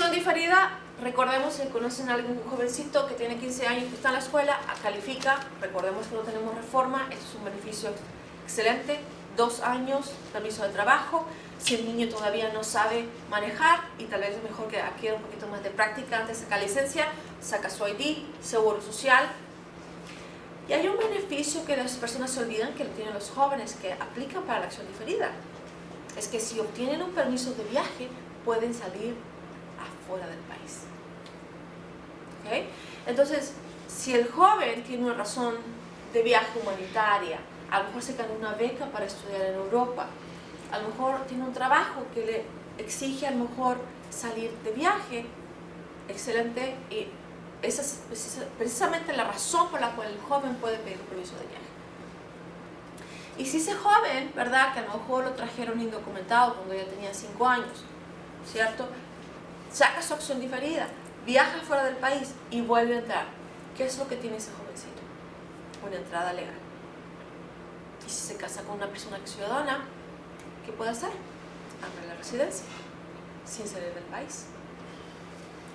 acción diferida, recordemos que conocen a algún jovencito que tiene 15 años que está en la escuela, califica, recordemos que no tenemos reforma, esto es un beneficio excelente, 2 años, permiso de trabajo, si el niño todavía no sabe manejar y tal vez es mejor que adquiera un poquito más de práctica antes de sacar licencia, saca su ID, seguro social. Y hay un beneficio que las personas se olvidan que lo tienen los jóvenes que aplican para la acción diferida. Es que si obtienen un permiso de viaje, pueden salir afuera del país. ¿Okay? Entonces, si el joven tiene una razón de viaje humanitaria, a lo mejor se gana una beca para estudiar en Europa, a lo mejor tiene un trabajo que le exige a lo mejor salir de viaje, excelente, y esa es precisamente la razón por la cual el joven puede pedir un permiso de viaje. Y si ese joven, ¿verdad?, que a lo mejor lo trajeron indocumentado cuando ya tenía 5 años, ¿cierto?, saca su acción diferida, viaja fuera del país y vuelve a entrar, ¿qué es lo que tiene ese jovencito? Una entrada legal. Y si se casa con una persona que es ciudadana, ¿qué puede hacer? Abrir la residencia sin salir del país.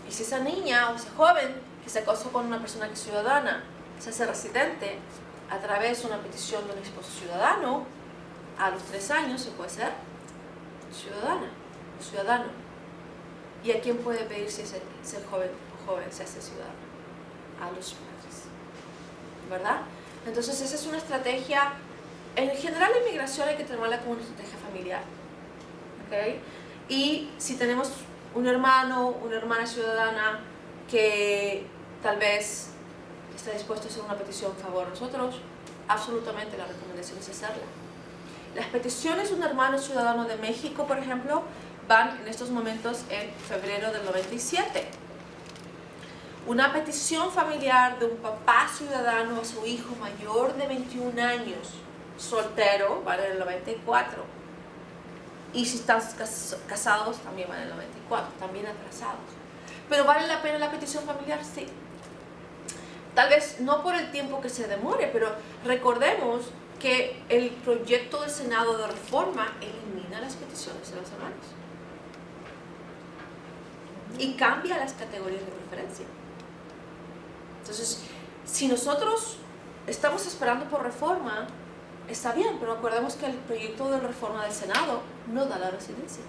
Y si esa niña o ese joven que se casó con una persona que es ciudadana se hace residente a través de una petición de un esposo ciudadano, a los 3 años se puede ser ciudadana o ciudadano. ¿Y a quién puede pedir si el joven o joven se hace ciudadano? A los padres, ¿verdad? Entonces esa es una estrategia. En general la inmigración hay que tomarla como una estrategia familiar, ¿okay? Y si tenemos un hermano, una hermana ciudadana que tal vez está dispuesto a hacer una petición a favor de nosotros, absolutamente la recomendación es hacerla. Las peticiones de un hermano ciudadano de México, por ejemplo, van en estos momentos en febrero del 97. Una petición familiar de un papá ciudadano a su hijo mayor de 21 años, soltero, vale en el 94. Y si están casados, también vale en el 94, también atrasados. Pero ¿vale la pena la petición familiar? Sí. Tal vez no por el tiempo que se demore, pero recordemos que el proyecto del Senado de reforma elimina las peticiones de los hermanos y cambia las categorías de preferencia. Entonces, si nosotros estamos esperando por reforma, está bien, pero recordemos que el proyecto de reforma del Senado no da la residencia.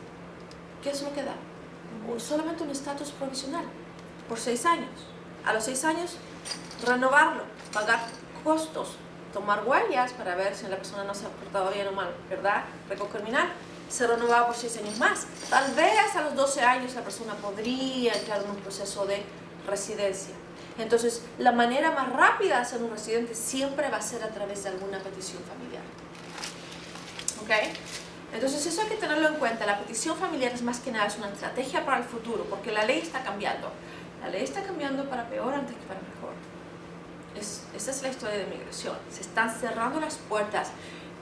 ¿Qué es lo que da? Solamente un estatus provisional por 6 años. A los 6 años, renovarlo, pagar costos, tomar huellas para ver si la persona no se ha portado bien o mal, ¿verdad? Récord criminal, se renovaba por 6 años más. Tal vez a los 12 años la persona podría entrar en un proceso de residencia. Entonces, la manera más rápida de ser un residente siempre va a ser a través de alguna petición familiar. ¿Ok? Entonces, eso hay que tenerlo en cuenta. La petición familiar es más que nada es una estrategia para el futuro, porque la ley está cambiando. La ley está cambiando para peor antes que para mejor. Esa es la historia de inmigración. Se están cerrando las puertas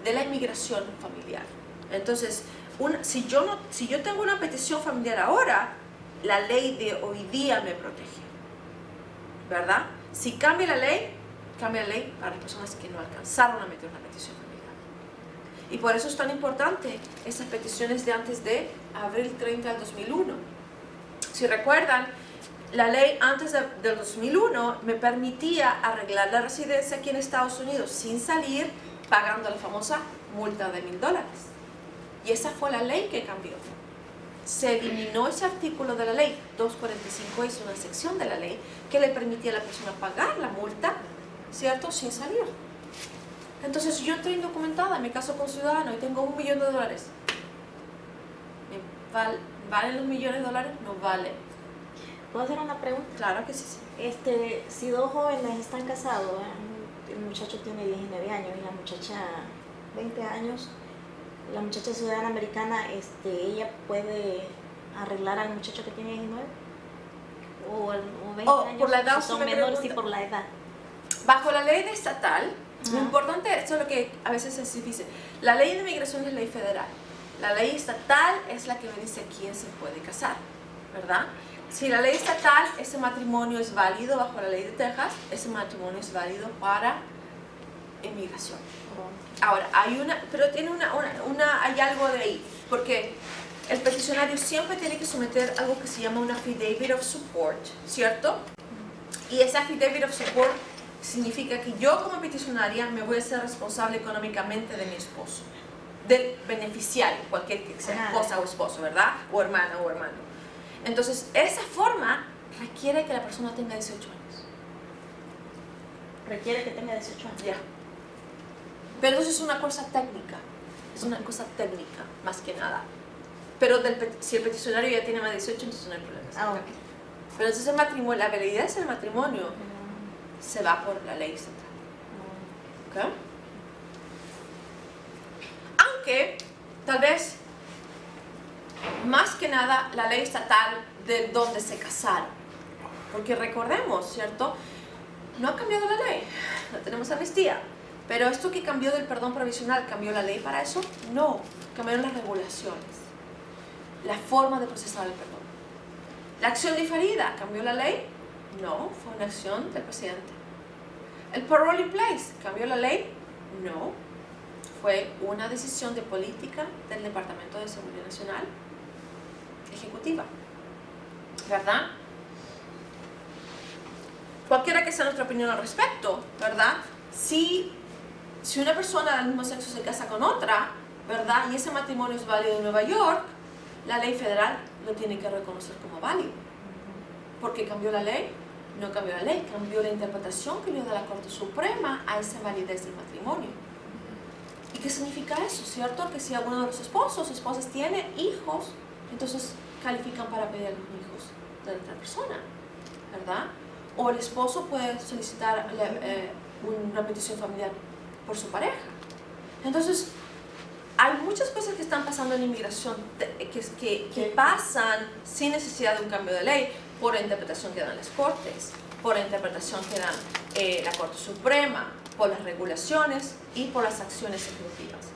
de la inmigración familiar. Entonces, si yo tengo una petición familiar ahora, la ley de hoy día me protege, ¿verdad? Si cambia la ley para las personas que no alcanzaron a meter una petición familiar. Y por eso es tan importante esas peticiones de antes de abril 30 del 2001. Si recuerdan, la ley antes del 2001 me permitía arreglar la residencia aquí en Estados Unidos sin salir, pagando la famosa multa de $1000. Y esa fue la ley que cambió. Se eliminó ese artículo de la ley. 245 es una sección de la ley que le permitía a la persona pagar la multa, ¿cierto?, sin salir. Entonces, yo estoy indocumentada, me caso con un ciudadano y tengo $1 millón. ¿Valen los millones de dólares? No vale. ¿Puedo hacer una pregunta? Claro que sí. Si 2 jóvenes están casados, el muchacho tiene 19 años y la muchacha 20 años, la muchacha ciudadana americana, ella puede arreglar al muchacho que tiene 19 o 20 años, por la edad, si son menores, sí, por la edad. Bajo la ley estatal, lo importante, esto es lo que a veces es difícil, la ley de inmigración es ley federal, la ley estatal es la que me dice quién se puede casar, ¿verdad? Si la ley estatal, ese matrimonio es válido bajo la ley de Texas, ese matrimonio es válido para inmigración. Ahora, pero tiene hay algo de ahí, porque el peticionario siempre tiene que someter algo que se llama una affidavit of support, ¿cierto? Y esa affidavit of support significa que yo como peticionaria me voy a ser responsable económicamente de mi esposo, del beneficiario, cualquier que sea esposa o esposo, ¿verdad? O hermana o hermano. Entonces, esa forma requiere que la persona tenga 18 años. Requiere que tenga 18 años. Ya. Pero eso es una cosa técnica. Es una cosa técnica, más que nada. Pero si el peticionario ya tiene más de 18, entonces no hay problema. Ah, ok. Pero entonces el matrimonio, la validez del matrimonio se va por la ley estatal. ¿Ok? Aunque, tal vez, más que nada, la ley estatal de donde se casaron. Porque recordemos, ¿cierto? No ha cambiado la ley, no tenemos amnistía. Pero esto que cambió del perdón provisional, ¿cambió la ley para eso? No, cambiaron las regulaciones, la forma de procesar el perdón. La acción diferida, ¿cambió la ley? No, fue una acción del presidente. El parole in place, ¿cambió la ley? No, fue una decisión de política del Departamento de Seguridad Nacional Ejecutiva, ¿verdad? Cualquiera que sea nuestra opinión al respecto, ¿verdad? Si una persona del mismo sexo se casa con otra, ¿verdad? Y ese matrimonio es válido en Nueva York, la ley federal lo tiene que reconocer como válido. ¿Por qué cambió la ley? No cambió la ley, cambió la interpretación que le dio la Corte Suprema a esa validez del matrimonio. ¿Y qué significa eso? ¿Cierto? Que si alguno de los esposos o esposas tiene hijos, entonces califican para pedir a los hijos de la otra persona, ¿verdad? O el esposo puede solicitar una petición familiar por su pareja. Entonces, hay muchas cosas que están pasando en la inmigración que pasan sin necesidad de un cambio de ley, por la interpretación que dan las cortes, por la interpretación que dan la Corte Suprema, por las regulaciones y por las acciones ejecutivas.